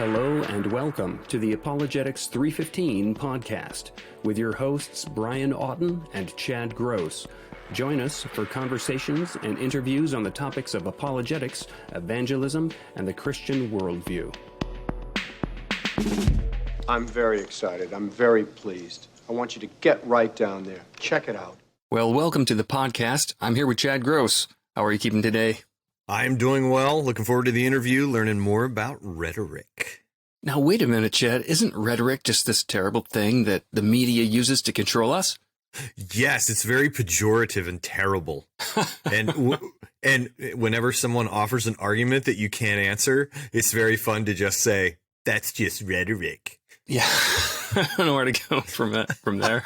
Hello and welcome to the Apologetics 315 podcast with your hosts Brian Auten and Chad Gross. Join us for conversations and interviews on the topics of apologetics, evangelism, and the Christian worldview. I'm very excited. I'm very pleased. I want you to get right down there. Check it out. Well, welcome to the podcast. I'm here with Chad Gross. How are you keeping today? I'm doing well. Looking forward to the interview, learning more about rhetoric. Now, wait a minute, Chad. Isn't rhetoric just this terrible thing that the media uses to control us? Yes, it's very pejorative and terrible. And whenever someone offers an argument that you can't answer, it's very fun to just say, that's just rhetoric. Yeah, I don't know where to go from there.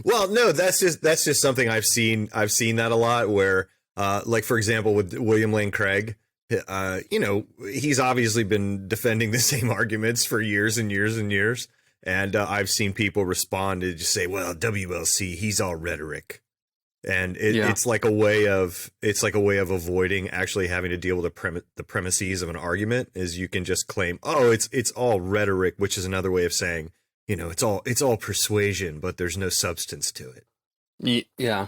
Well, no, that's just something I've seen. I've seen that a lot where, like, for example, with William Lane Craig, he's obviously been defending the same arguments for years and years and years. And I've seen people respond to just say, well, WLC, he's all rhetoric. And it's like a way of avoiding actually having to deal with the premises of an argument. Is you can just claim, oh, it's all rhetoric, which is another way of saying, it's all persuasion, but there's no substance to it. Yeah.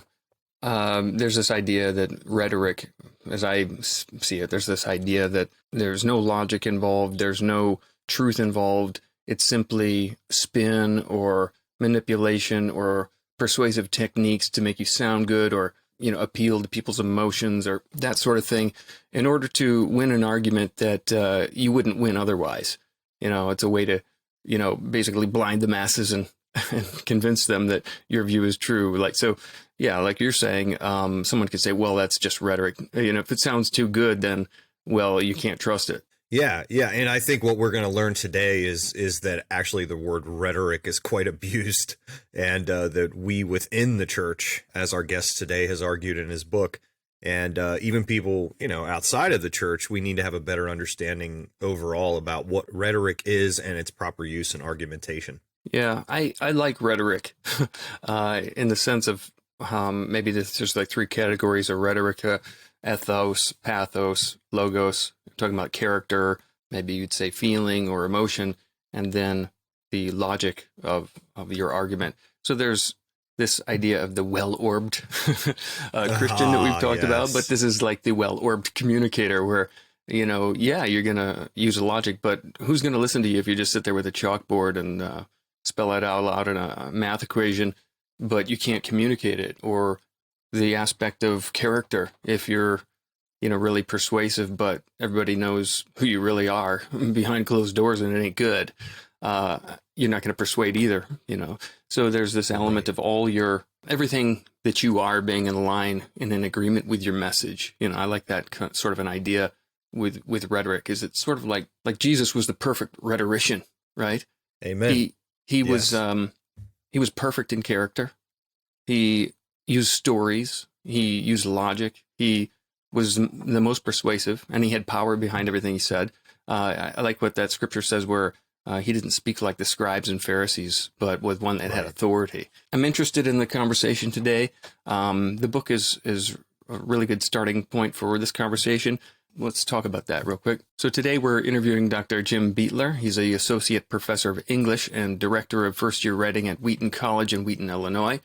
There's this idea that rhetoric, as I see it, there's this idea that there's no logic involved. There's no truth involved. It's simply spin or manipulation or persuasive techniques to make you sound good or, appeal to people's emotions or that sort of thing in order to win an argument that you wouldn't win otherwise. It's a way to, basically blind the masses and convince them that your view is true. Like you're saying, someone could say, well, that's just rhetoric. If it sounds too good, then, well, you can't trust it. Yeah. And I think what we're going to learn today is that actually the word rhetoric is quite abused, and that we within the church, as our guest today has argued in his book, and even people, outside of the church, we need to have a better understanding overall about what rhetoric is and its proper use in argumentation. Yeah, I like rhetoric in the sense of maybe there's like three categories of rhetoric: ethos, pathos, logos. Talking about character, maybe you'd say feeling or emotion, and then the logic of your argument. So there's this idea of the well-orbed Christian that we've talked about, but this is like the well-orbed communicator where, you're going to use logic, but who's going to listen to you if you just sit there with a chalkboard and spell it out loud in a math equation, but you can't communicate it? Or the aspect of character, if you're really persuasive, but everybody knows who you really are behind closed doors and it ain't good. You're not going to persuade either, So there's this element of everything that you are being in line and in agreement with your message. I like that sort of an idea with rhetoric. Is it sort of like Jesus was the perfect rhetorician, right? Amen. He was perfect in character. He used stories. He used logic. He was the most persuasive, and he had power behind everything he said. I like what that scripture says where he didn't speak like the scribes and Pharisees, but with one that had authority. I'm interested in the conversation today. The book is a really good starting point for this conversation. Let's talk about that real quick. So today we're interviewing Dr. Jim Beitler. He's the Associate Professor of English and Director of First-Year Writing at Wheaton College in Wheaton, Illinois.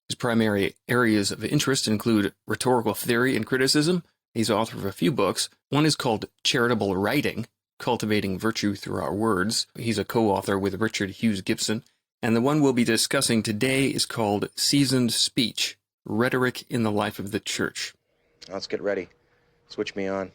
His primary areas of interest include rhetorical theory and criticism. He's author of a few books. One is called Charitable Writing, Cultivating Virtue Through Our Words. He's a co-author with Richard Hughes Gibson. And the one we'll be discussing today is called Seasoned Speech, Rhetoric in the Life of the Church. Let's get ready. Switch me on.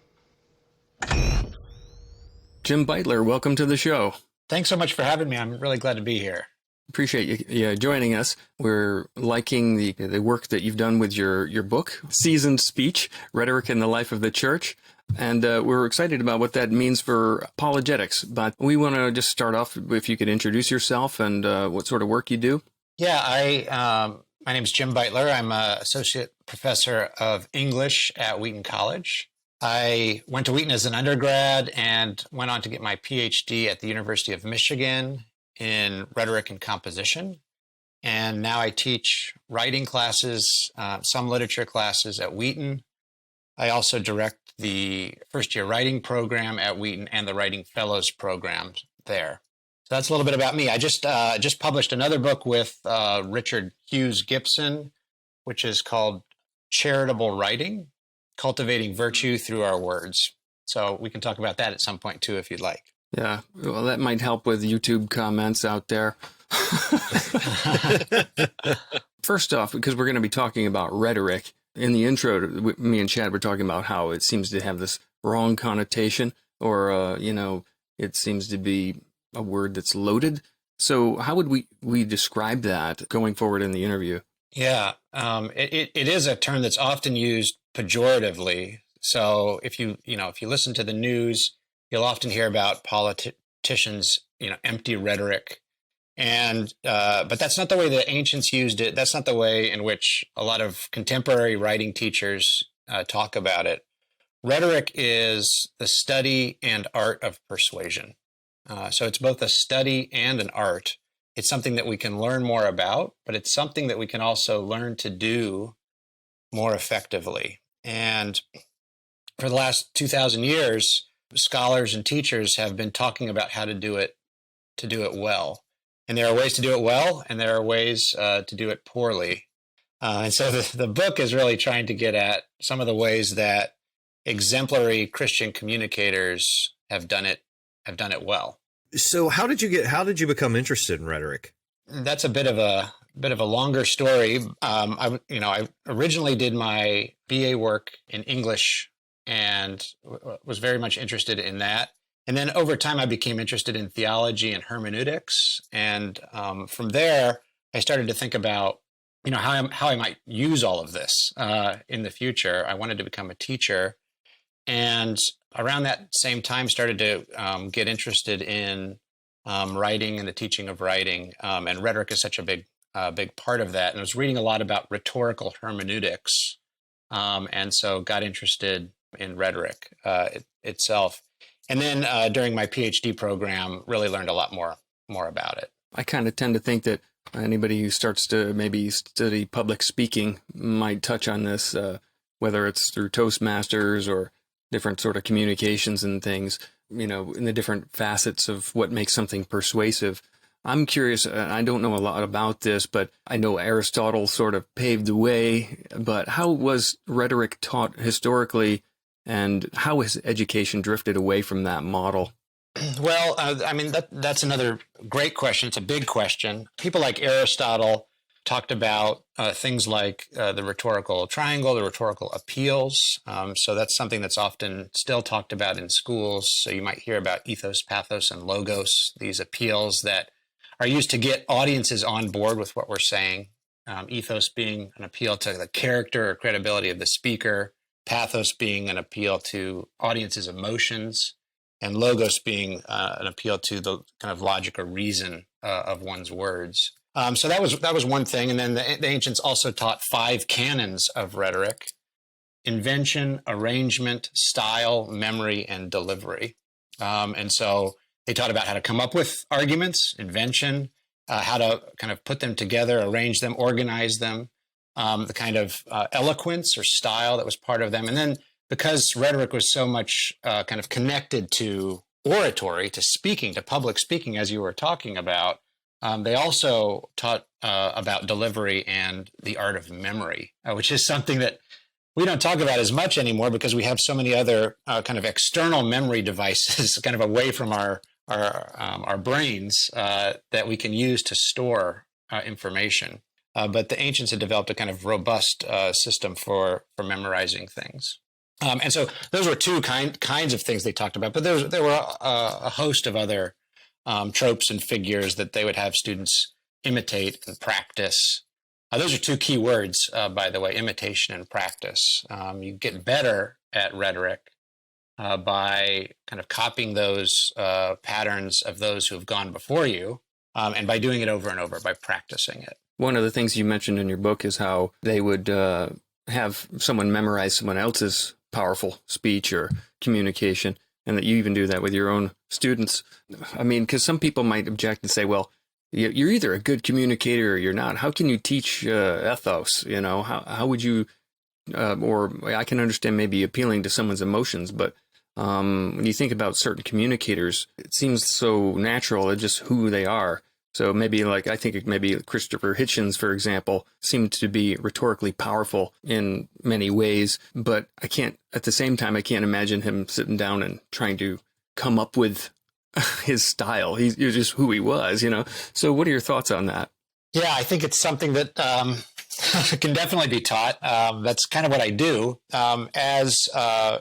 Jim Beitler, welcome to the show. Thanks so much for having me. I'm really glad to be here. Appreciate you joining us. We're liking the work that you've done with your book, Seasoned Speech, Rhetoric in the Life of the Church. And we're excited about what that means for apologetics. But we want to just start off, if you could introduce yourself and what sort of work you do. Yeah, my name is Jim Beitler. I'm an associate professor of English at Wheaton College. I went to Wheaton as an undergrad and went on to get my PhD at the University of Michigan in rhetoric and composition. And now I teach writing classes, some literature classes at Wheaton. I also direct the first-year writing program at Wheaton and the Writing Fellows program there. So that's a little bit about me. I just published another book with Richard Hughes Gibson, which is called Charitable Writing, Cultivating Virtue Through Our Words. So we can talk about that at some point too, if you'd like. Yeah, well, that might help with YouTube comments out there. First off, because we're going to be talking about rhetoric, in the intro, me and Chad were talking about how it seems to have this wrong connotation, or, it seems to be a word that's loaded. So how would we describe that going forward in the interview? Yeah, it is a term that's often used pejoratively. So if you listen to the news, you'll often hear about politicians, empty rhetoric. And but that's not the way the ancients used it. That's not the way in which a lot of contemporary writing teachers talk about it. Rhetoric is the study and art of persuasion. So it's both a study and an art. It's something that we can learn more about, but it's something that we can also learn to do more effectively. And for the last 2,000 years, scholars and teachers have been talking about how to do it well. And there are ways to do it well, and there are ways to do it poorly. And so the book is really trying to get at some of the ways that exemplary Christian communicators have done it well. So how did you become interested in rhetoric? That's a bit of a longer story. I originally did my BA work in English and was very much interested in that. And then over time, I became interested in theology and hermeneutics. And from there, I started to think about, how I might use all of this in the future. I wanted to become a teacher. And around that same time, started to get interested in writing and the teaching of writing. And rhetoric is such a big part of that. And I was reading a lot about rhetorical hermeneutics. And so got interested in rhetoric itself. And then during my PhD program, really learned a lot more about it. I kind of tend to think that anybody who starts to maybe study public speaking might touch on this, whether it's through Toastmasters or different sort of communications and things, in the different facets of what makes something persuasive. I'm curious, I don't know a lot about this, but I know Aristotle sort of paved the way, but how was rhetoric taught historically? And how has education drifted away from that model? Well, that's another great question. It's a big question. People like Aristotle talked about things like the rhetorical triangle, the rhetorical appeals. So that's something that's often still talked about in schools. So you might hear about ethos, pathos, and logos, these appeals that are used to get audiences on board with what we're saying. Ethos being an appeal to the character or credibility of the speaker. Pathos being an appeal to audience's emotions, and logos being an appeal to the kind of logic or reason of one's words. So that was one thing. And then the ancients also taught 5 canons of rhetoric: invention, arrangement, style, memory, and delivery. And so they taught about how to come up with arguments, invention, how to kind of put them together, arrange them, organize them. The kind of eloquence or style that was part of them. And then because rhetoric was so much kind of connected to oratory, to speaking, to public speaking, as you were talking about, they also taught about delivery and the art of memory, which is something that we don't talk about as much anymore because we have so many other kind of external memory devices kind of away from our brains that we can use to store information. But the ancients had developed a kind of robust system for memorizing things. And so those were two kinds of things they talked about. But there were a host of other tropes and figures that they would have students imitate and practice. Those are 2 key words, by the way, imitation and practice. You get better at rhetoric by kind of copying those patterns of those who have gone before you, and by doing it over and over, by practicing it. One of the things you mentioned in your book is how they would have someone memorize someone else's powerful speech or communication, and that you even do that with your own students. I mean, because some people might object and say, well, you're either a good communicator or you're not. How can you teach ethos? How would you or I can understand maybe appealing to someone's emotions, but when you think about certain communicators, it seems so natural, it's just who they are. So maybe I think maybe Christopher Hitchens, for example, seemed to be rhetorically powerful in many ways, but at the same time, I can't imagine him sitting down and trying to come up with his style. He's just who he was, So what are your thoughts on that? Yeah, I think it's something that can definitely be taught. That's kind of what I do. As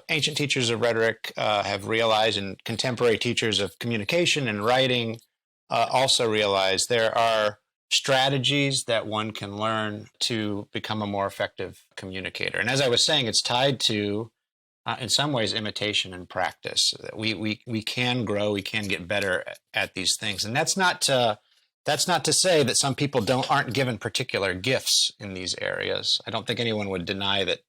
ancient teachers of rhetoric have realized, and contemporary teachers of communication and writing also realize, there are strategies that one can learn to become a more effective communicator. And as I was saying, it's tied to, in some ways, imitation and practice. We can grow, we can get better at these things. And that's not to say that some people aren't given particular gifts in these areas. I don't think anyone would deny that,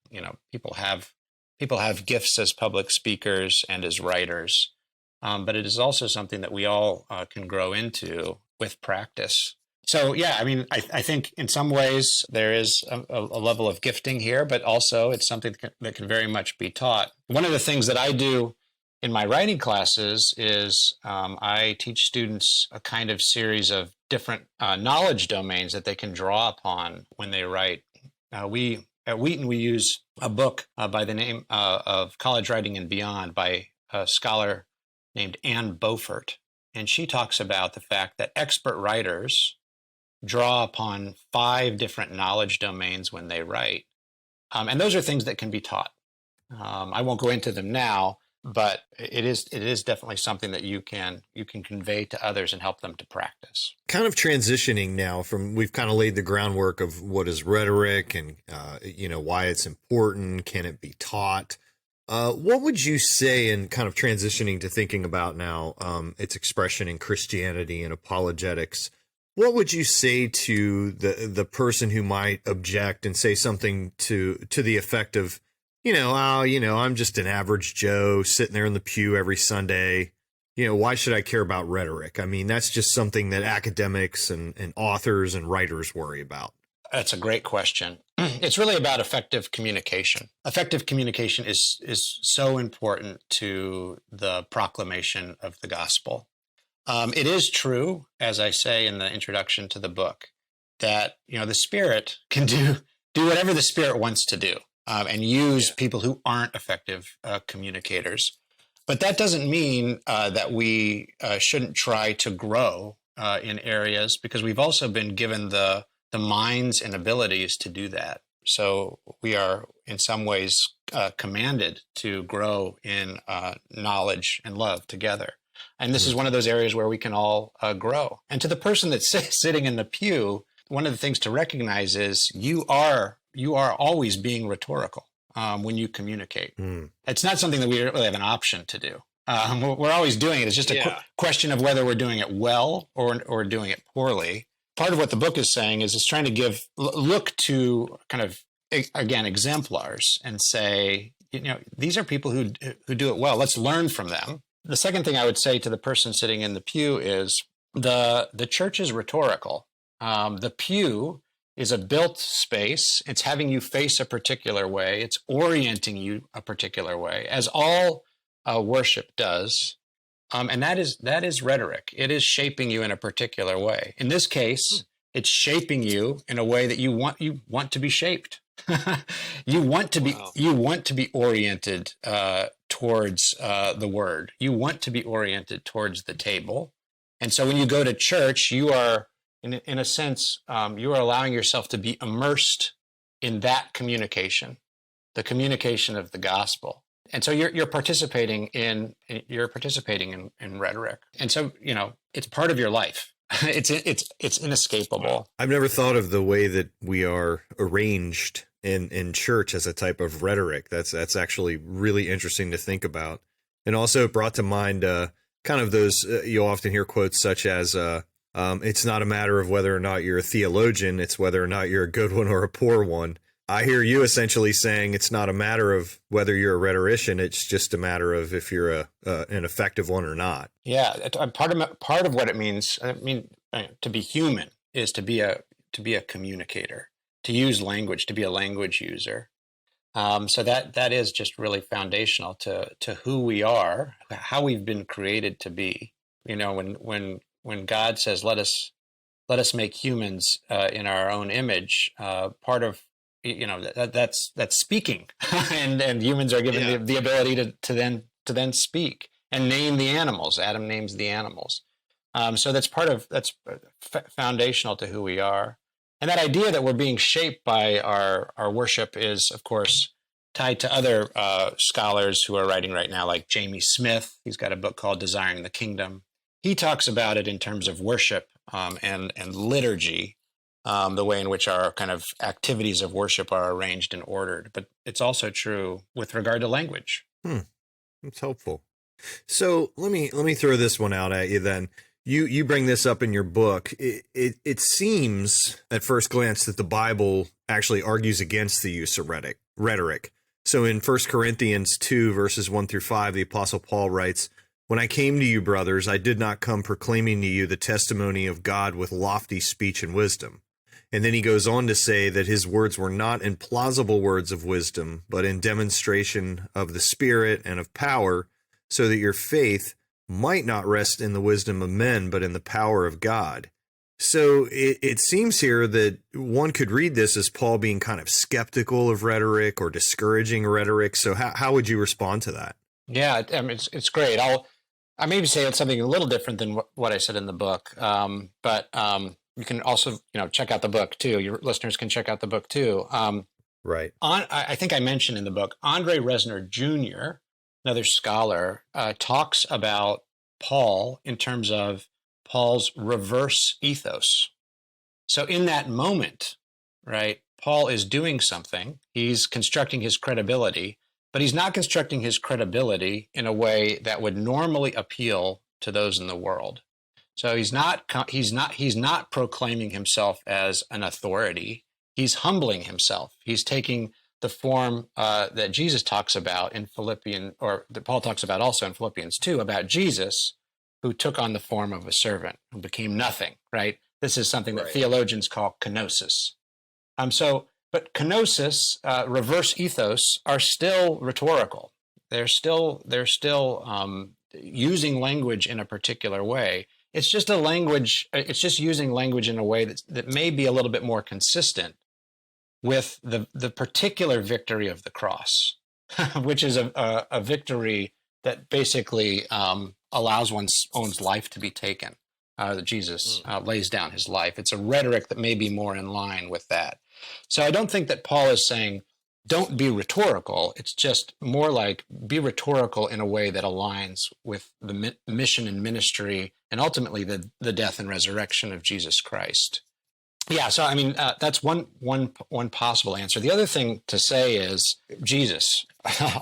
people have gifts as public speakers and as writers. But it is also something that we all can grow into with practice. So, yeah, I mean, I think in some ways there is a level of gifting here, but also it's something that can very much be taught. One of the things that I do in my writing classes is I teach students a kind of series of different knowledge domains that they can draw upon when they write. At Wheaton, we use a book by the name of College Writing and Beyond by a scholar named Anne Beaufort. And she talks about the fact that expert writers draw upon 5 different knowledge domains when they write. And those are things that can be taught. I won't go into them now, but it is definitely something that you can convey to others and help them to practice. Kind of transitioning now from, we've kind of laid the groundwork of what is rhetoric and, why it's important. Can it be taught? What would you say, in kind of transitioning to thinking about now its expression in Christianity and apologetics, what would you say to the person who might object and say something to the effect of, I'm just an average Joe sitting there in the pew every Sunday. Why should I care about rhetoric? I mean, that's just something that academics and authors and writers worry about. That's a great question. It's really about effective communication. Effective communication is so important to the proclamation of the gospel. It is true, as I say in the introduction to the book, that the Spirit can do whatever the Spirit wants to do, and use people who aren't effective communicators. But that doesn't mean that we shouldn't try to grow in areas, because we've also been given the minds and abilities to do that. So we are in some ways commanded to grow in knowledge and love together. And this is one of those areas where we can all grow. And to the person that's sitting in the pew, one of the things to recognize is you are always being rhetorical when you communicate. It's not something that we really have an option to do. We're always doing it. It's just a question of whether we're doing it well or doing it poorly. Part of what the book is saying is it's trying to look to kind of, again, exemplars and say, these are people who do it well. Let's learn from them. The second thing I would say to the person sitting in the pew is the church is rhetorical. The pew is a built space. It's having you face a particular way. It's orienting you a particular way, as all worship does. And that is rhetoric. It is shaping you in a particular way. In this case, it's shaping you in a way that you want to be shaped. You want to be oriented towards the word. You want to be oriented towards the table. And so when you go to church, you are, in a sense, you are allowing yourself to be immersed in that communication, the communication of the gospel. And so you're participating in rhetoric. And so, it's part of your life. It's inescapable. I've never thought of the way that we are arranged in church as a type of rhetoric. That's actually really interesting to think about. And also it brought to mind kind of those, you'll often hear quotes such as, it's not a matter of whether or not you're a theologian, it's whether or not you're a good one or a poor one. I hear you essentially saying it's not a matter of whether you're a rhetorician, it's just a matter of if you're an effective one or not. Yeah, part of what it means, to be human is to be a communicator, to use language, to be a language user. So that is just really foundational to who we are, how we've been created to be. You know, when God says, let us make humans in our own image, part of, you know, that's speaking, and humans are given the ability to then speak and name the animals. Adam names the animals. So that's foundational to who we are. And that idea that we're being shaped by our worship is, of course, tied to other scholars who are writing right now, like Jamie Smith. He's got a book called Desiring the Kingdom. He talks about it in terms of worship and liturgy, the way in which our kind of activities of worship are arranged and ordered. But it's also true with regard to language. That's helpful. So let me throw this one out at you then. You bring this up in your book. It seems at first glance that the Bible actually argues against the use of rhetoric. So in 1 Corinthians 2, verses 1 through 5, the Apostle Paul writes, "When I came to you, brothers, I did not come proclaiming to you the testimony of God with lofty speech and wisdom." And then he goes on to say that his words were not in plausible words of wisdom, but in demonstration of the Spirit and of power, so that your faith might not rest in the wisdom of men, but in the power of God. So it seems here that one could read this as Paul being kind of skeptical of rhetoric or discouraging rhetoric. So how would you respond to that? Yeah, I mean, it's great. I maybe say something a little different than what I said in the book, but you can also, check out the book too. Your listeners can check out the book too. Right. I think I mentioned in the book, Andre Resner Jr., another scholar, talks about Paul in terms of Paul's reverse ethos. So in that moment, right, Paul is doing something. He's constructing his credibility, but he's not constructing his credibility in a way that would normally appeal to those in the world. So he's not proclaiming himself as an authority. He's humbling himself. He's taking the form that Jesus talks about in or that Paul talks about also in Philippians 2, about Jesus, who took on the form of a servant, who became nothing, right? This is something that theologians call kenosis. But kenosis, reverse ethos, are still rhetorical. They're still using language in a particular way. It's just using language in a way that may be a little bit more consistent with the particular victory of the cross, which is a victory that basically allows one's own life to be taken. That Jesus lays down his life. It's a rhetoric that may be more in line with that. So I don't think that Paul is saying, don't be rhetorical. It's just more like be rhetorical in a way that aligns with the mission and ministry and ultimately the death and resurrection of Jesus Christ. Yeah, so I mean, that's one possible answer. The other thing to say is Jesus,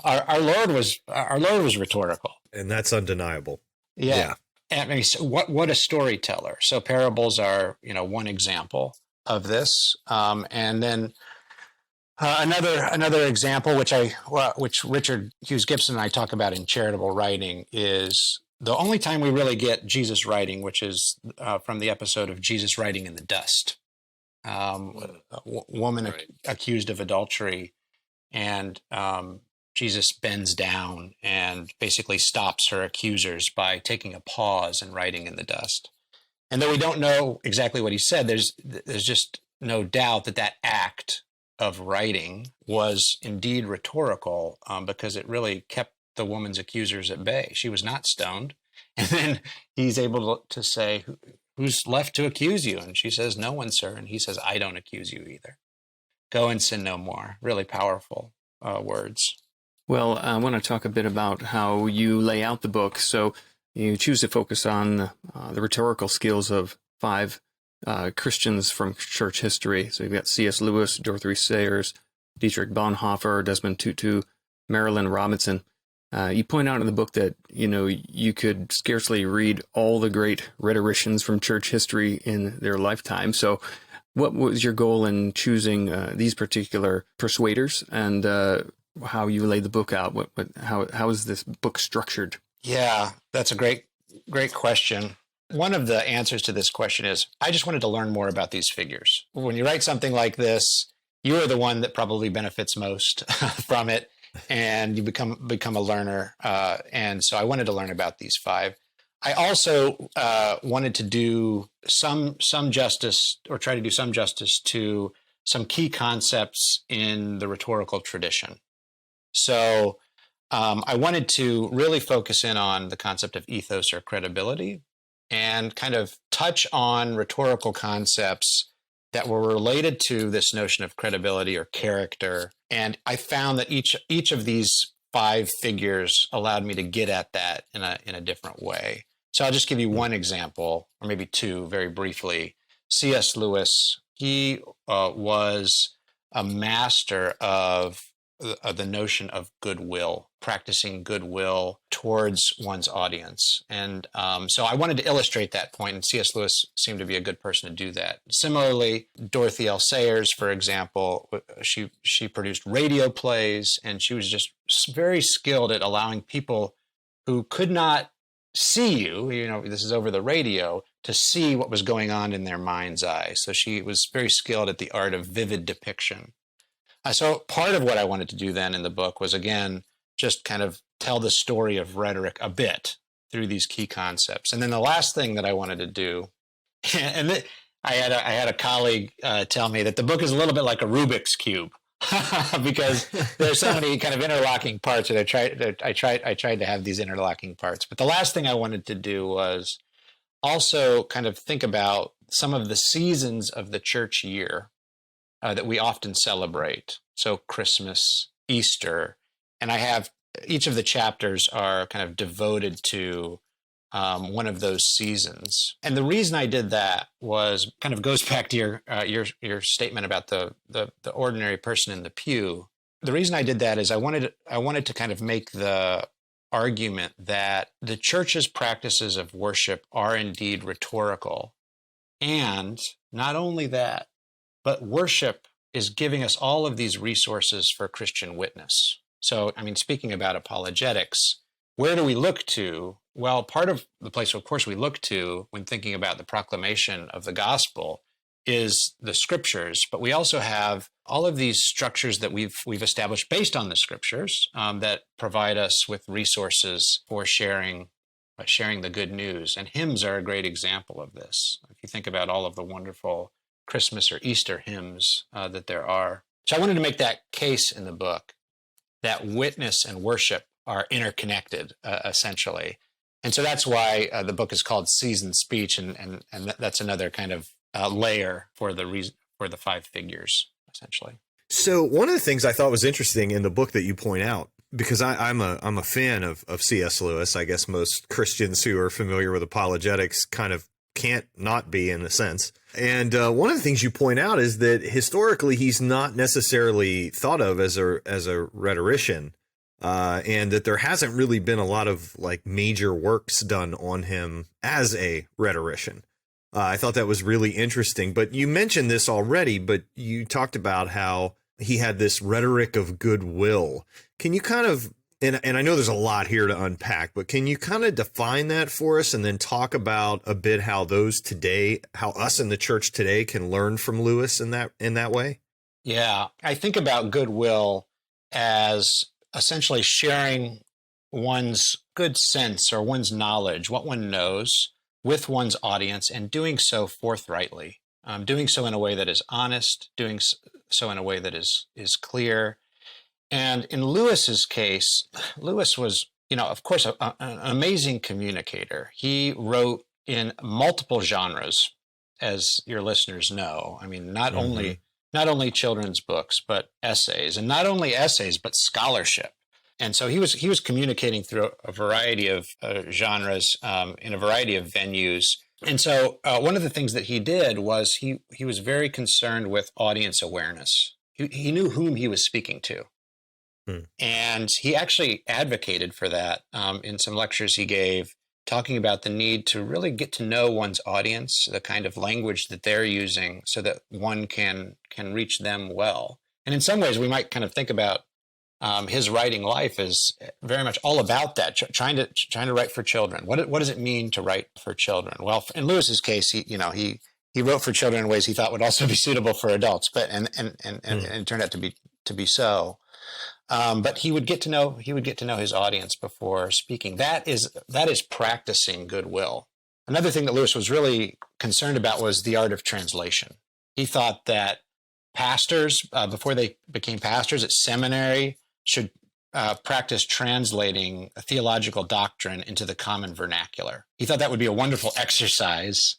our Lord was rhetorical, and that's undeniable. Yeah. I mean, so what a storyteller. So parables are one example of this, and then another example, which Richard Hughes Gibson and I talk about in Charitable Writing, is the only time we really get Jesus writing, which is from the episode of Jesus writing in the dust. A woman accused of adultery, and Jesus bends down and basically stops her accusers by taking a pause and writing in the dust. And though we don't know exactly what he said, there's just no doubt that act of writing was indeed rhetorical, because it really kept the woman's accusers at bay. She was not stoned. And then he's able to say, "Who's left to accuse you?" And she says, "No one, sir." And he says, "I don't accuse you either. Go and sin no more." Really powerful words. Well, I want to talk a bit about how you lay out the book. So you choose to focus on the rhetorical skills of 5 Christians from church history. So you've got C.S. Lewis, Dorothy Sayers, Dietrich Bonhoeffer, Desmond Tutu, Marilyn Robinson. You point out in the book that, you could scarcely read all the great rhetoricians from church history in their lifetime. So what was your goal in choosing these particular persuaders, and how you laid the book out? How is this book structured? Yeah, that's a great question. One of the answers to this question is, I just wanted to learn more about these figures. When you write something like this, you are the one that probably benefits most from it, and you become a learner. And so I wanted to learn about these 5. I also wanted to do some justice, or try to do some justice to some key concepts in the rhetorical tradition. So I wanted to really focus in on the concept of ethos or credibility, and kind of touch on rhetorical concepts that were related to this notion of credibility or character. And I found that each of these 5 figures allowed me to get at that in a different way. So I'll just give you one example, or maybe 2 very briefly. C.S. Lewis, he was a master of the notion of goodwill, practicing goodwill towards one's audience. And so I wanted to illustrate that point, and C.S. Lewis seemed to be a good person to do that. Similarly, Dorothy L. Sayers, for example, she produced radio plays, and she was just very skilled at allowing people who could not see you, this is over the radio, to see what was going on in their mind's eye. So she was very skilled at the art of vivid depiction. So part of what I wanted to do then in the book was, again, just kind of tell the story of rhetoric a bit through these key concepts. And then the last thing that I wanted to do, and I had a colleague tell me that the book is a little bit like a Rubik's Cube because there's so many kind of interlocking parts, and I tried to have these interlocking parts. But the last thing I wanted to do was also kind of think about some of the seasons of the church year that we often celebrate. So Christmas, Easter, and I have each of the chapters are kind of devoted to one of those seasons. And the reason I did that was kind of goes back to your statement about the ordinary person in the pew. The reason I did that is I wanted to kind of make the argument that the church's practices of worship are indeed rhetorical. And not only that, but worship is giving us all of these resources for Christian witness. So, speaking about apologetics, where do we look to? Well, part of the place, of course, we look to when thinking about the proclamation of the gospel is the scriptures, but we also have all of these structures that we've established based on the scriptures that provide us with resources for sharing the good news. And hymns are a great example of this. If you think about all of the wonderful Christmas or Easter hymns that there are. So I wanted to make that case in the book that witness and worship are interconnected, essentially. And so that's why the book is called Seasoned Speech, and that's another kind of layer for the 5 figures, essentially. So one of the things I thought was interesting in the book that you point out, because I'm a fan of C.S. Lewis. I guess most Christians who are familiar with apologetics kind of can't not be, in a sense. And one of the things you point out is that historically he's not necessarily thought of as a rhetorician, and that there hasn't really been a lot of major works done on him as a rhetorician. I thought that was really interesting. But you mentioned this already, but you talked about how he had this rhetoric of goodwill. Can you kind of, and I know there's a lot here to unpack, but can you kind of define that for us and then talk about a bit how us in the church today can learn from Lewis in that way? Yeah, I think about goodwill as essentially sharing one's good sense or one's knowledge, what one knows, with one's audience, and doing so forthrightly, doing so in a way that is honest, doing so in a way that is clear. And in Lewis's case, Lewis was, of course, an amazing communicator. He wrote in multiple genres, as your listeners know. Not only children's books, but essays, and not only essays, but scholarship. And so he was communicating through a variety of genres in a variety of venues. And so one of the things that he did was he was very concerned with audience awareness. He knew whom he was speaking to. And he actually advocated for that in some lectures he gave, talking about the need to really get to know one's audience, the kind of language that they're using, so that one can reach them well. And in some ways, we might kind of think about his writing life as very much all about that, trying to write for children. What does it mean to write for children? Well, in Lewis's case, he he wrote for children in ways he thought would also be suitable for adults, but and it turned out to be so. But he would get to know his audience before speaking. That is practicing goodwill. Another thing that Lewis was really concerned about was the art of translation. He thought that pastors, before they became pastors at seminary, should practice translating a theological doctrine into the common vernacular. He thought that would be a wonderful exercise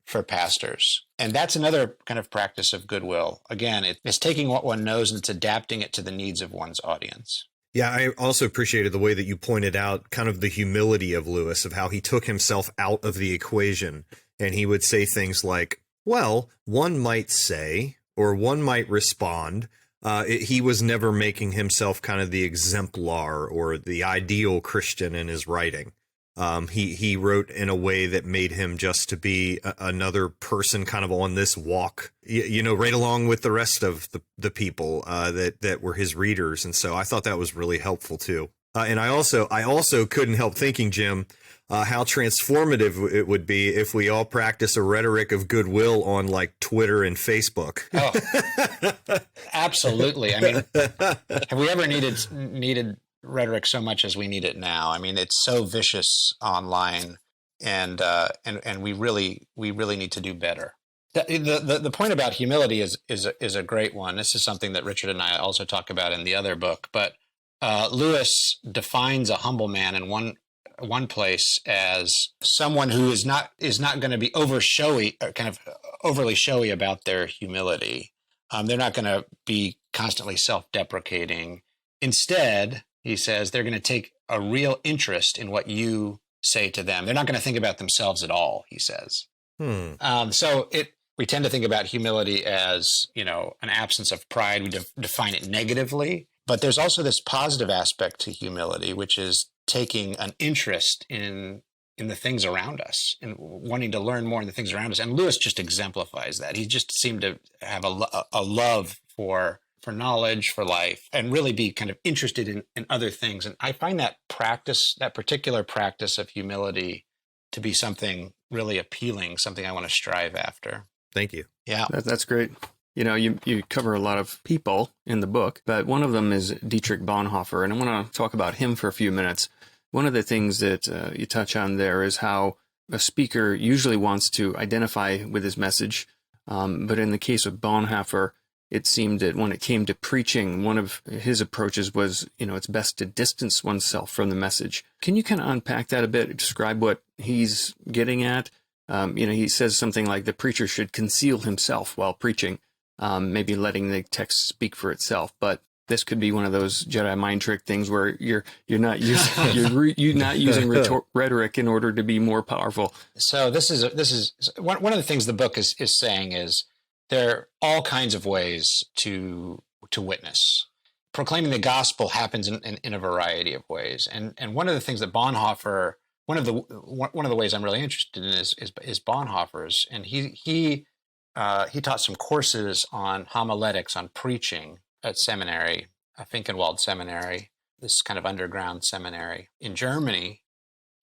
for pastors. And that's another kind of practice of goodwill. Again, it's taking what one knows and it's adapting it to the needs of one's audience. Yeah, I also appreciated the way that you pointed out kind of the humility of Lewis, of how he took himself out of the equation. And he would say things like, well, one might say, or one might respond. He was never making himself kind of the exemplar or the ideal Christian in his writing. He wrote in a way that made him just to be another person kind of on this walk, right along with the rest of the people that were his readers. And so I thought that was really helpful, too. And I also couldn't help thinking, Jim, how transformative it would be if we all practice a rhetoric of goodwill on like Twitter and Facebook. Oh, absolutely. I mean, have we ever needed rhetoric so much as we need it now? I mean, it's so vicious online, and we really need to do better. The point about humility is a great one. This is something that Richard and I also talk about in the other book. But Lewis defines a humble man in one place as someone who is not going to be kind of overly showy about their humility. They're not going to be constantly self-deprecating. Instead, he says, they're going to take a real interest in what you say to them. They're not going to think about themselves at all, he says. So we tend to think about humility as, an absence of pride. We define it negatively. But there's also this positive aspect to humility, which is taking an interest in the things around us and wanting to learn more in the things around us. And Lewis just exemplifies that. He just seemed to have a love for knowledge, for life, and really be kind of interested in other things. And I find that particular practice of humility to be something really appealing, something I want to strive after. Thank you. Yeah. That's great. You cover a lot of people in the book, but one of them is Dietrich Bonhoeffer, and I want to talk about him for a few minutes. One of the things that you touch on there is how a speaker usually wants to identify with his message, but in the case of Bonhoeffer, it seemed that when it came to preaching, one of his approaches was, it's best to distance oneself from the message. Can you kind of unpack that a bit, describe what he's getting at? He says something like the preacher should conceal himself while preaching, maybe letting the text speak for itself. But this could be one of those Jedi mind trick things where you're not using rhetoric in order to be more powerful. So this is one of the things the book is saying is there are all kinds of ways to witness. Proclaiming the gospel happens in a variety of ways, and one of the things that Bonhoeffer, one of the ways I'm really interested in is Bonhoeffer's, and he taught some courses on homiletics, on preaching at seminary, Finkenwald Seminary, this kind of underground seminary in Germany.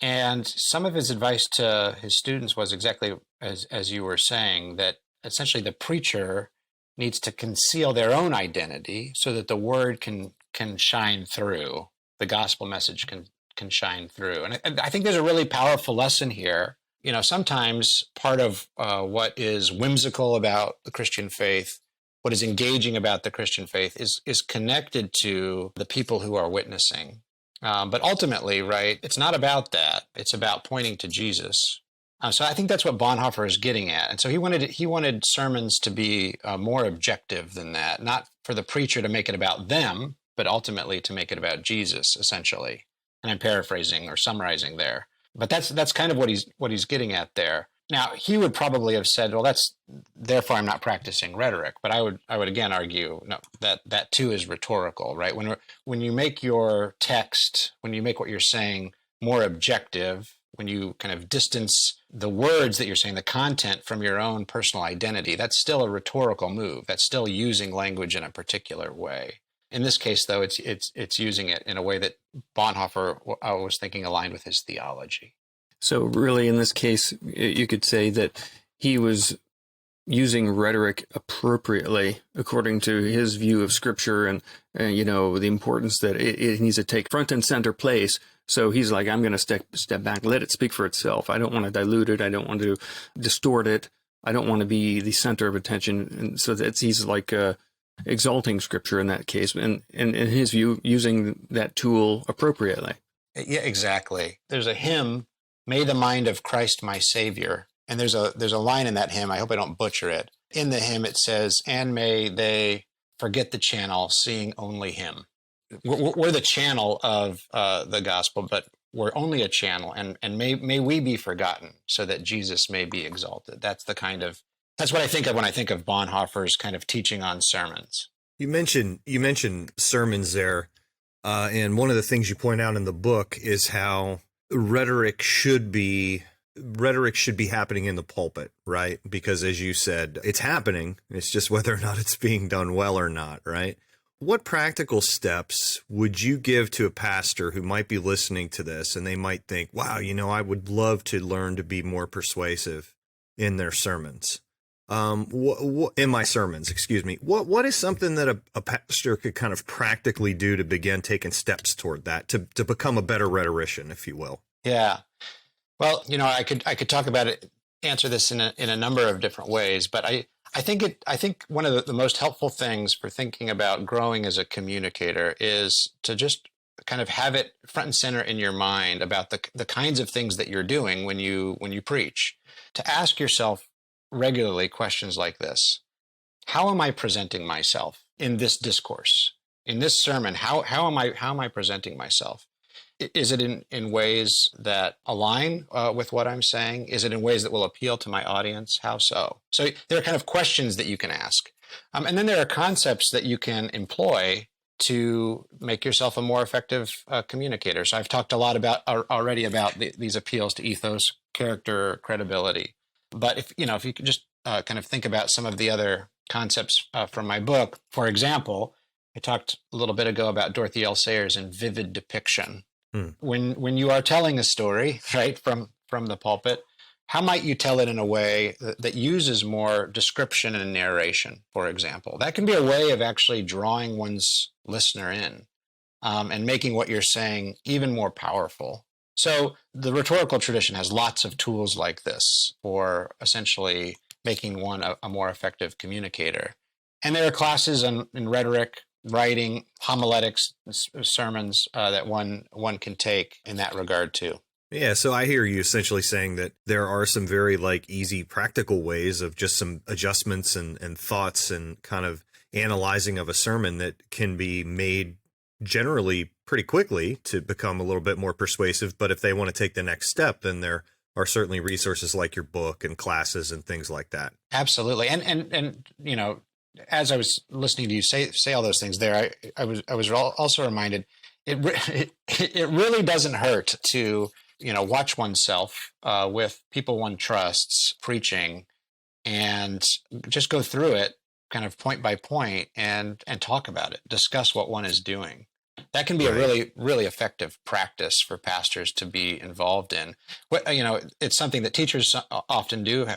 And some of his advice to his students was exactly as you were saying, that essentially the preacher needs to conceal their own identity so that the word can shine through, the gospel message can shine through. And I think there's a really powerful lesson here. Sometimes part of what is whimsical about the Christian faith, what is engaging about the Christian faith is connected to the people who are witnessing. But ultimately, right, it's not about that. It's about pointing to Jesus. So I think that's what Bonhoeffer is getting at. And so he wanted sermons to be more objective than that, not for the preacher to make it about them, but ultimately to make it about Jesus, essentially. And I'm paraphrasing or summarizing there. But that's kind of what he's getting at there. Now, he would probably have said, well, therefore I'm not practicing rhetoric. But I would again argue no, that too is rhetorical, right? When you make your text, when you make what you're saying more objective, when you kind of distance the words that you're saying, the content from your own personal identity, that's still a rhetorical move. That's still using language in a particular way. In this case, though, it's using it in a way that Bonhoeffer, I was thinking, aligned with his theology. So really, in this case, you could say that he was using rhetoric appropriately according to his view of scripture and the importance that it needs to take front and center place. So he's like, I'm going to step back, let it speak for itself. I don't want to dilute it. I don't want to distort it. I don't want to be the center of attention. And so he's like exalting scripture in that case. And in his view, using that tool appropriately. Yeah, exactly. There's a hymn, "May the Mind of Christ My Savior." And there's a line in that hymn, I hope I don't butcher it. In the hymn it says, "And may they forget the channel, seeing only him." We're the channel of the gospel, but we're only a channel, and may we be forgotten so that Jesus may be exalted. That's what I think of when I think of Bonhoeffer's kind of teaching on sermons. You mentioned sermons there, and one of the things you point out in the book is how rhetoric should be happening in the pulpit, right? Because as you said, it's happening. It's just whether or not it's being done well or not, right? What practical steps would you give to a pastor who might be listening to this and they might think, wow, I would love to learn to be more persuasive in their sermons? In my sermons, excuse me. What is something that a pastor could kind of practically do to begin taking steps toward that, to become a better rhetorician, if you will? Yeah. Well, I could talk about it, answer this in a number of different ways, but I think one of the most helpful things for thinking about growing as a communicator is to just kind of have it front and center in your mind about the kinds of things that you're doing when you preach. To ask yourself regularly questions like this: how am I presenting myself in this discourse, in this sermon? How am I presenting myself? Is it in ways that align with what I'm saying? Is it in ways that will appeal to my audience? How so? So there are kind of questions that you can ask. And then there are concepts that you can employ to make yourself a more effective communicator. So I've talked a lot already about these appeals to ethos, character, credibility. But if you could just kind of think about some of the other concepts from my book. For example, I talked a little bit ago about Dorothy L. Sayers and vivid depiction. When you are telling a story, right, from the pulpit, how might you tell it in a way that uses more description and narration, for example? That can be a way of actually drawing one's listener in and making what you're saying even more powerful. So the rhetorical tradition has lots of tools like this for essentially making one a more effective communicator. And there are classes in rhetoric, writing, homiletics, sermons that one can take in that regard too. Yeah, so I hear you essentially saying that there are some very easy practical ways of just some adjustments and thoughts and kind of analyzing of a sermon that can be made generally pretty quickly to become a little bit more persuasive. But if they want to take the next step, then there are certainly resources like your book and classes and things like that. Absolutely. And as I was listening to you say all those things there, I was also reminded it really doesn't hurt to watch oneself with people one trusts preaching and just go through it kind of point by point and talk about it, discuss what one is doing. That can be a really, really effective practice for pastors to be involved in. It's something that teachers often do,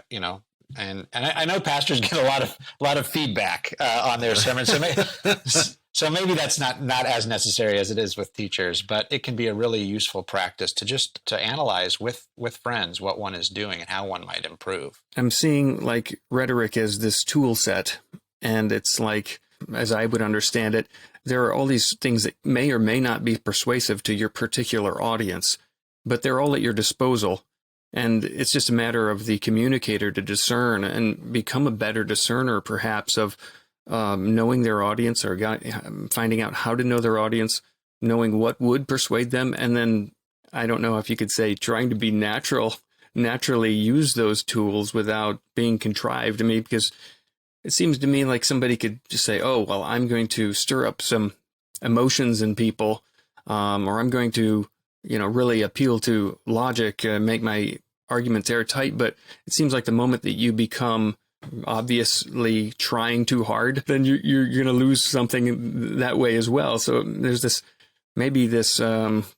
and I know pastors get a lot of feedback on their sermons. So maybe that's not as necessary as it is with teachers, but it can be a really useful practice to analyze with friends what one is doing and how one might improve. I'm seeing rhetoric as this tool set, and it's as I would understand it, there are all these things that may or may not be persuasive to your particular audience, but they're all at your disposal. And it's just a matter of the communicator to discern and become a better discerner, perhaps, of knowing their audience or finding out how to know their audience, knowing what would persuade them. And then, I don't know if you could say, trying to be naturally use those tools without being contrived. Because it seems to me like somebody could just say, oh, well, I'm going to stir up some emotions in people, or I'm going to really appeal to logic, make my arguments airtight. But it seems like the moment that you become obviously trying too hard, then you're going to lose something that way as well. So there's this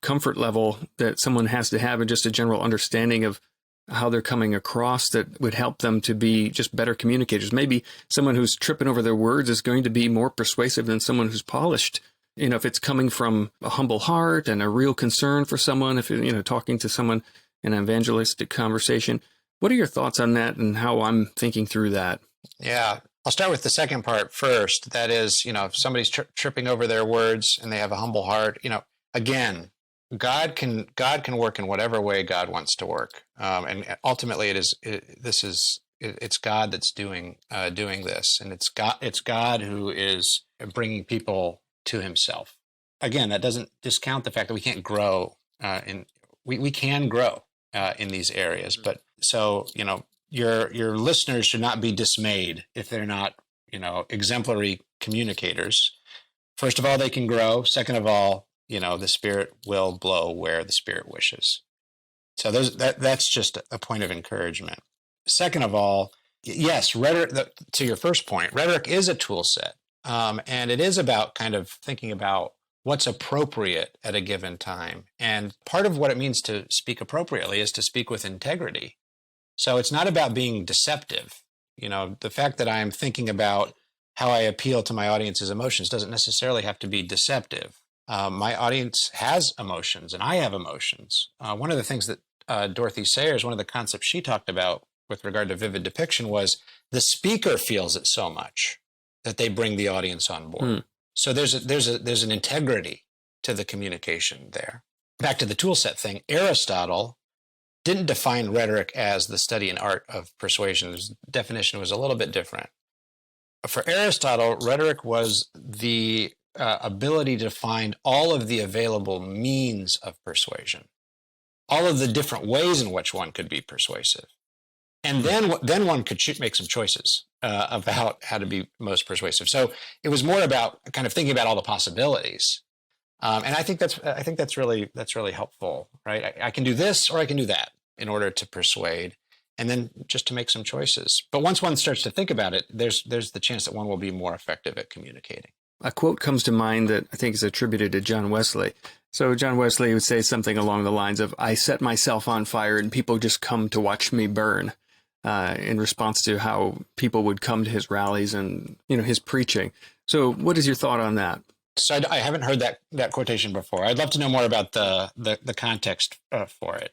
comfort level that someone has to have, and just a general understanding of how they're coming across that would help them to be just better communicators? Maybe someone who's tripping over their words is going to be more persuasive than someone who's polished. If it's coming from a humble heart and a real concern for someone, if talking to someone in an evangelistic conversation. What are your thoughts on that and how I'm thinking through that? Yeah, I'll start with the second part first. That is, if somebody's tripping over their words and they have a humble heart, again, God can work in whatever way God wants to work, and ultimately it's God that's doing this, and it's God who is bringing people to Himself. Again, that doesn't discount the fact that we can't grow we can grow in these areas, but so your listeners should not be dismayed if they're not exemplary communicators. First of all, they can grow. Second of all, the Spirit will blow where the Spirit wishes. So that's just a point of encouragement. Second of all, yes, rhetoric, to your first point, rhetoric is a tool set. And it is about kind of thinking about what's appropriate at a given time. And part of what it means to speak appropriately is to speak with integrity. So it's not about being deceptive. The fact that I'm thinking about how I appeal to my audience's emotions doesn't necessarily have to be deceptive. My audience has emotions, and I have emotions. One of the things that Dorothy Sayers, one of the concepts she talked about with regard to vivid depiction was the speaker feels it so much that they bring the audience on board. So there's an integrity to the communication there. Back to the tool set thing, Aristotle didn't define rhetoric as the study and art of persuasion. His definition was a little bit different. For Aristotle, rhetoric was the ability to find all of the available means of persuasion, all of the different ways in which one could be persuasive. And then one could make some choices about how to be most persuasive. So it was more about kind of thinking about all the possibilities. And I think that's really helpful, right? I can do this or I can do that in order to persuade, and then just to make some choices. But once one starts to think about it, there's the chance that one will be more effective at communicating. A quote comes to mind that I think is attributed to John Wesley. So John Wesley would say something along the lines of, "I set myself on fire and people just come to watch me burn," in response to how people would come to his rallies and his preaching. So what is your thought on that? So I haven't heard that quotation before. I'd love to know more about the context for it,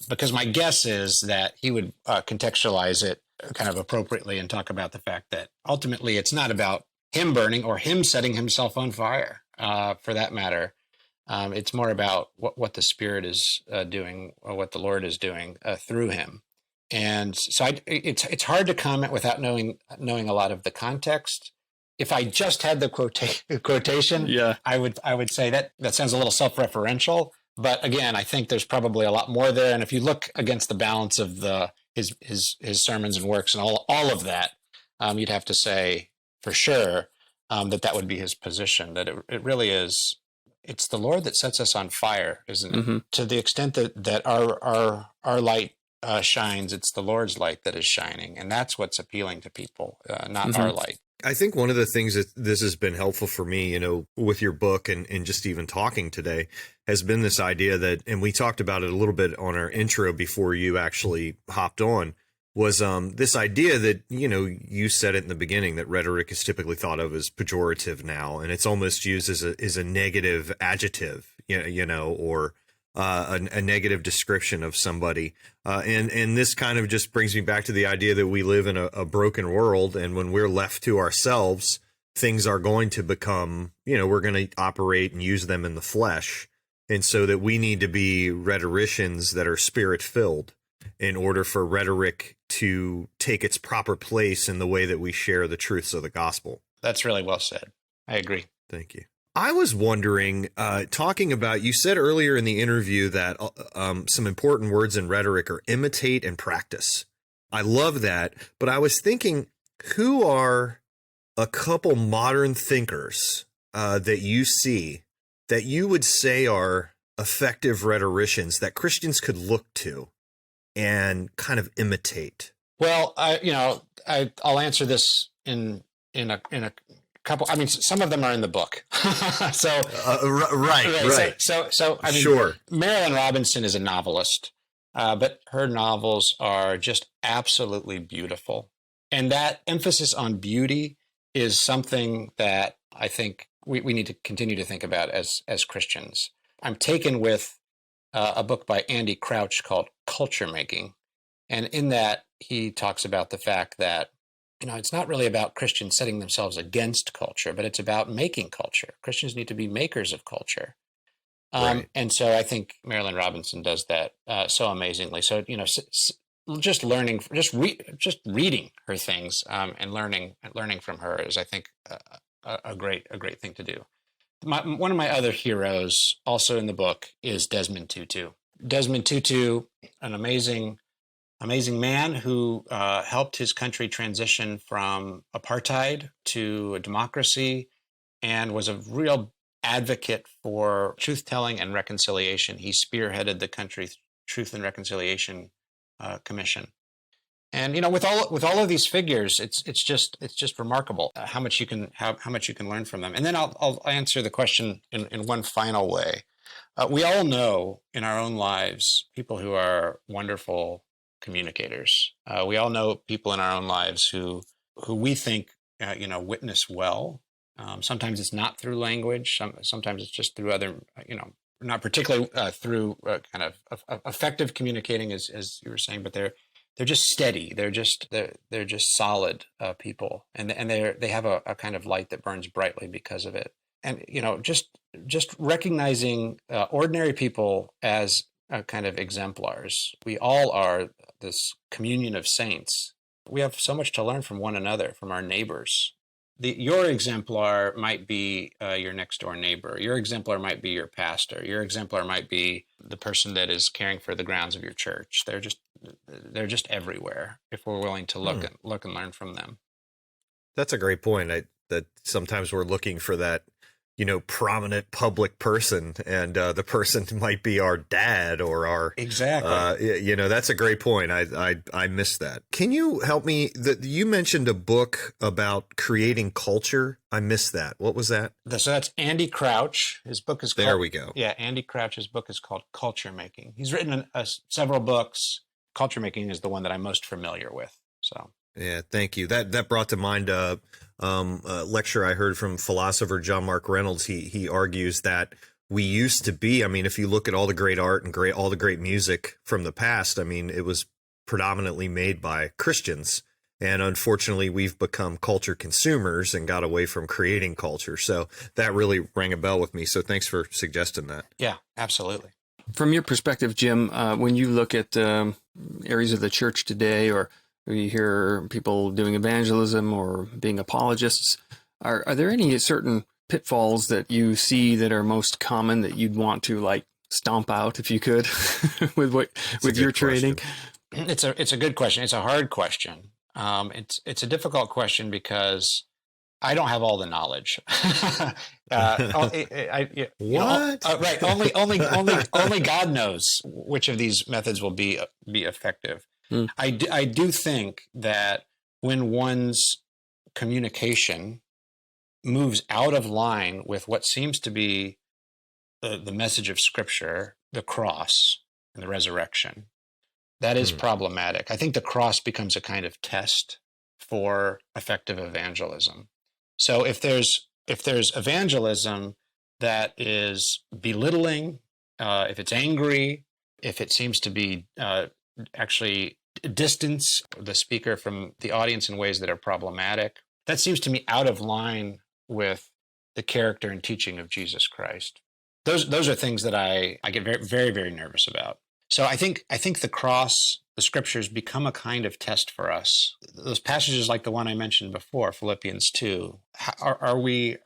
because my guess is that he would contextualize it kind of appropriately and talk about the fact that ultimately it's not about him burning or him setting himself on fire, for that matter. It's more about what the Spirit is doing, or what the Lord is doing through him. And so it's hard to comment without knowing a lot of the context. If I just had the quotation, yeah, I would say that sounds a little self-referential. But again, I think there's probably a lot more there. And if you look against the balance of his sermons and works and all of that, you'd have to say for sure that would be his position. That it really is. It's the Lord that sets us on fire, isn't it? Mm-hmm. To the extent that our light shines, it's the Lord's light that is shining, and that's what's appealing to people, not Mm-hmm. our light. I think one of the things that this has been helpful for me, with your book and just even talking today, has been this idea that, and we talked about it a little bit on our intro before you actually hopped on, was this idea that, you said it in the beginning, that rhetoric is typically thought of as pejorative now, and it's almost used as a negative adjective, or a negative description of somebody. And this kind of just brings me back to the idea that we live in a broken world. And when we're left to ourselves, things are going to become, we're going to operate and use them in the flesh. And so that we need to be rhetoricians that are Spirit filled in order for rhetoric to take its proper place in the way that we share the truths of the gospel. That's really well said. I agree. Thank you. I was wondering, talking about, you said earlier in the interview that some important words in rhetoric are imitate and practice. I love that. But I was thinking, who are a couple modern thinkers that you see that you would say are effective rhetoricians that Christians could look to and kind of imitate? Well, I'll answer this in a couple. I mean, some of them are in the book. So right. So I mean, sure. Marilyn Robinson is a novelist. but her novels are just absolutely beautiful. And that emphasis on beauty is something that I think we need to continue to think about as Christians. I'm taken with a book by Andy Crouch called Culture Making. And in that, he talks about the fact that, it's not really about Christians setting themselves against culture, but it's about making culture. Christians need to be makers of culture. Right. And so I think Marilyn Robinson does that so amazingly. So, just learning, just reading her things and learning from her is, I think, a great thing to do. One of my other heroes, also in the book, is Desmond Tutu. Desmond Tutu, an amazing man who helped his country transition from apartheid to a democracy and was a real advocate for truth-telling and reconciliation. He spearheaded the country's Truth and Reconciliation Commission. And with all of these figures, it's just remarkable how much you can learn from them. And then I'll answer the question in one final way. We all know in our own lives people who are wonderful communicators. We all know people in our own lives who we think witness well. Sometimes it's not through language. Sometimes it's just through other not particularly through kind of effective communicating, as you were saying, but they're just steady. They're just solid people, and they have a kind of light that burns brightly because of it. And just recognizing ordinary people as kind of exemplars. We all are this communion of saints. We have so much to learn from one another, from our neighbors. Your exemplar might be your next door neighbor. Your exemplar might be your pastor. Your exemplar might be the person that is caring for the grounds of your church. They're just everywhere if we're willing to look and learn from them. That's a great point. That sometimes we're looking for that, prominent public person, and the person might be our dad or our exactly. That's a great point. I missed that. Can you help me? You mentioned a book about creating culture. I missed that. What was that? So that's Andy Crouch. His book is called, there we go. Yeah, Andy Crouch's book is called Culture Making. He's written several books. Culture Making is the one that I'm most familiar with. So. Yeah, thank you. That brought to mind a lecture I heard from philosopher John Mark Reynolds. He argues that we used to be, if you look at all the great art and all the great music from the past, it was predominantly made by Christians. And unfortunately, we've become culture consumers and got away from creating culture. So that really rang a bell with me. So thanks for suggesting that. Yeah, absolutely. From your perspective, Jim, when you look at areas of the church today, or you hear people doing evangelism or being apologists, are there any certain pitfalls that you see that are most common that you'd want to stomp out if you could with your training? It's a good question. It's a hard question. It's a difficult question because I don't have all the knowledge. What? Right. Only God knows which of these methods will be effective. I do think that when one's communication moves out of line with what seems to be the message of Scripture, the cross and the resurrection, that is problematic. I think the cross becomes a kind of test for effective evangelism. So if there's evangelism that is belittling, if it's angry, if it seems to be actually distance the speaker from the audience in ways that are problematic, that seems to me out of line with the character and teaching of Jesus Christ. Those are things that I get very, very, very nervous about. So I think the cross, the scriptures become a kind of test for us. Those passages like the one I mentioned before, Philippians 2, are we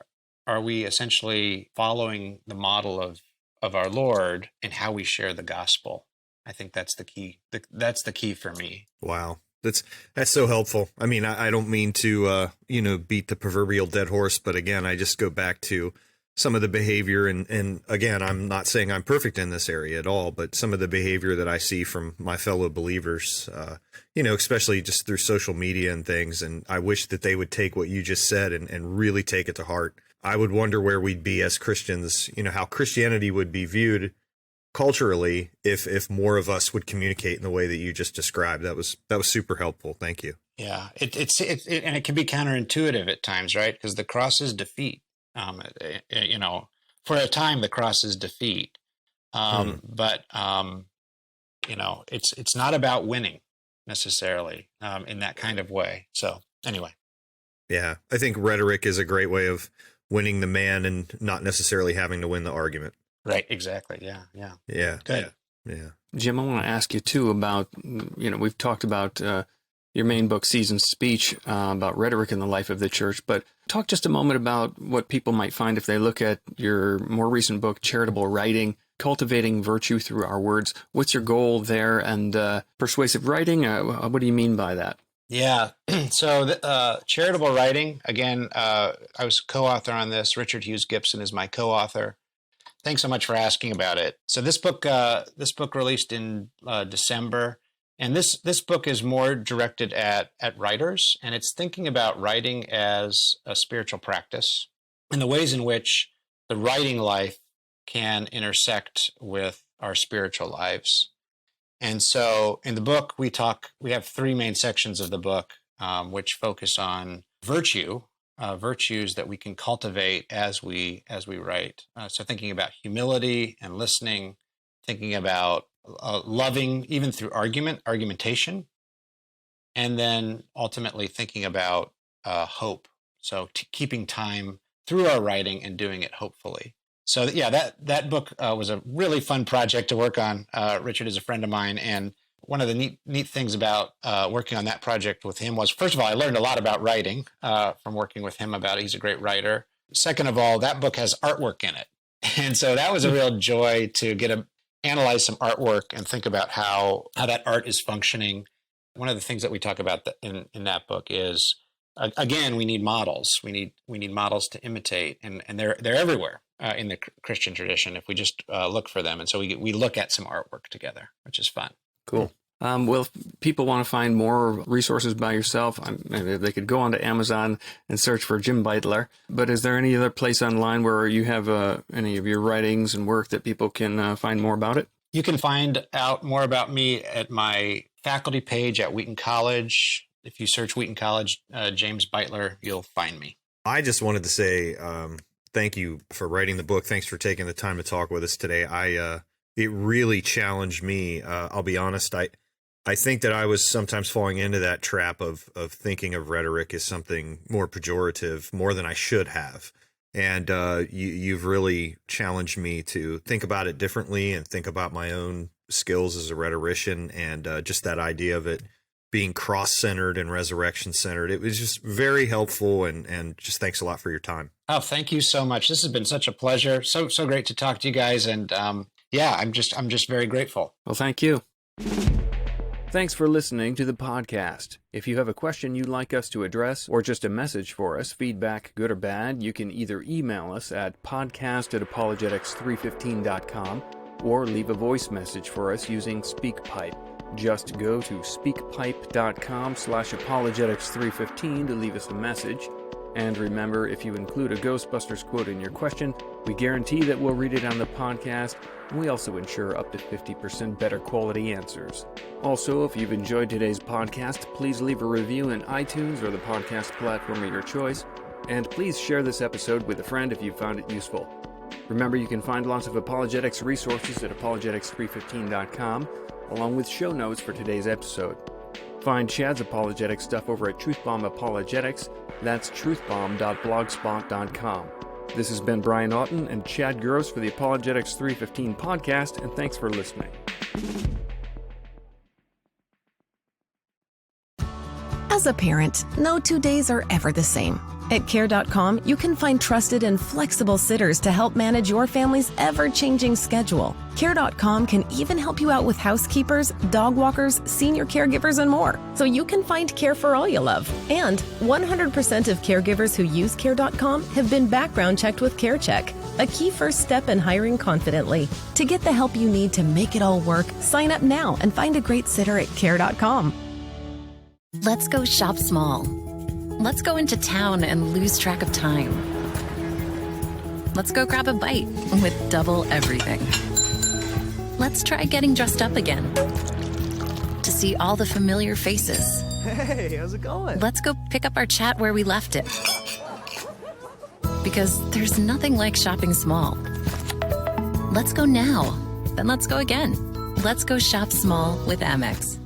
essentially following the model of our Lord in how we share the gospel? I think that's the key. That's the key for me. Wow. That's so helpful. I don't mean to, beat the proverbial dead horse, but again, I just go back to some of the behavior. And again, I'm not saying I'm perfect in this area at all, but some of the behavior that I see from my fellow believers, especially just through social media and things. And I wish that they would take what you just said and really take it to heart. I would wonder where we'd be as Christians, how Christianity would be viewed culturally if more of us would communicate in the way that you just described. That was super helpful. Thank you. Yeah, and it can be counterintuitive at times, right? Because the cross is defeat. For a time, the cross is defeat. But it's not about winning necessarily in that kind of way. So anyway. Yeah, I think rhetoric is a great way of winning the man and not necessarily having to win the argument. Right. Exactly. Yeah. Good. Yeah. Jim, I want to ask you too about, we've talked about your main book, Seasoned Speech, about rhetoric in the life of the church, but talk just a moment about what people might find if they look at your more recent book, Charitable Writing, Cultivating Virtue Through Our Words. What's your goal there? And persuasive writing, what do you mean by that? Yeah. So Charitable Writing, again, I was co-author on this. Richard Hughes Gibson is my co-author. Thanks so much for asking about it. So this book released in December, and this book is more directed at writers, and it's thinking about writing as a spiritual practice and the ways in which the writing life can intersect with our spiritual lives. And so in the book, we have three main sections of the book, which focus on virtues that we can cultivate as we write. So thinking about humility and listening, thinking about loving even through argumentation, and then ultimately thinking about hope. So keeping time through our writing and doing it hopefully. So yeah, that book was a really fun project to work on. Richard is a friend of mine, and one of the neat things about working on that project with him was, first of all, I learned a lot about writing from working with him about it. He's a great writer. Second of all, that book has artwork in it. And so that was a real joy to analyze some artwork and think about how that art is functioning. One of the things that we talk about in that book is, again, we need models. We need models to imitate, and they're everywhere in the Christian tradition if we just look for them. And so we look at some artwork together, which is fun. Cool. Well, if people want to find more resources by yourself, maybe they could go onto Amazon and search for Jim Beitler. But is there any other place online where you have any of your writings and work that people can find more about it? You can find out more about me at my faculty page at Wheaton College. If you search Wheaton College, James Beitler, you'll find me. I just wanted to say thank you for writing the book. Thanks for taking the time to talk with us today. It really challenged me. I'll be honest. I think that I was sometimes falling into that trap of thinking of rhetoric as something more pejorative, more than I should have. And you've really challenged me to think about it differently and think about my own skills as a rhetorician, and just that idea of it being cross-centered and resurrection-centered. It was just very helpful, and just thanks a lot for your time. Oh, thank you so much. This has been such a pleasure. So great to talk to you guys, and yeah, I'm just very grateful. Well, thank you. Thanks for listening to the podcast. If you have a question you'd like us to address, or just a message for us, feedback, good or bad, you can either email us at podcast@apologetics315.com or leave a voice message for us using SpeakPipe. Just go to speakpipe.com/apologetics315 to leave us a message. And remember, if you include a Ghostbusters quote in your question, we guarantee that we'll read it on the podcast, and we also ensure up to 50% better quality answers. Also, if you've enjoyed today's podcast, please leave a review in iTunes or the podcast platform of your choice, and please share this episode with a friend if you found it useful. Remember, you can find lots of apologetics resources at apologetics315.com, along with show notes for today's episode. Find Chad's apologetic stuff over at Truthbomb Apologetics. That's truthbomb.blogspot.com. This has been Brian Auten and Chad Gross for the Apologetics 315 podcast, and thanks for listening. As a parent, no 2 days are ever the same. At Care.com, you can find trusted and flexible sitters to help manage your family's ever-changing schedule. Care.com can even help you out with housekeepers, dog walkers, senior caregivers, and more, so you can find care for all you love. And 100% of caregivers who use Care.com have been background checked with CareCheck, a key first step in hiring confidently. To get the help you need to make it all work, sign up now and find a great sitter at Care.com. Let's go shop small. Let's go into town and lose track of time. Let's go grab a bite with double everything. Let's try getting dressed up again. To see all the familiar faces. Hey, how's it going? Let's go pick up our chat where we left it. Because there's nothing like shopping small. Let's go now. Then let's go again. Let's go shop small with Amex.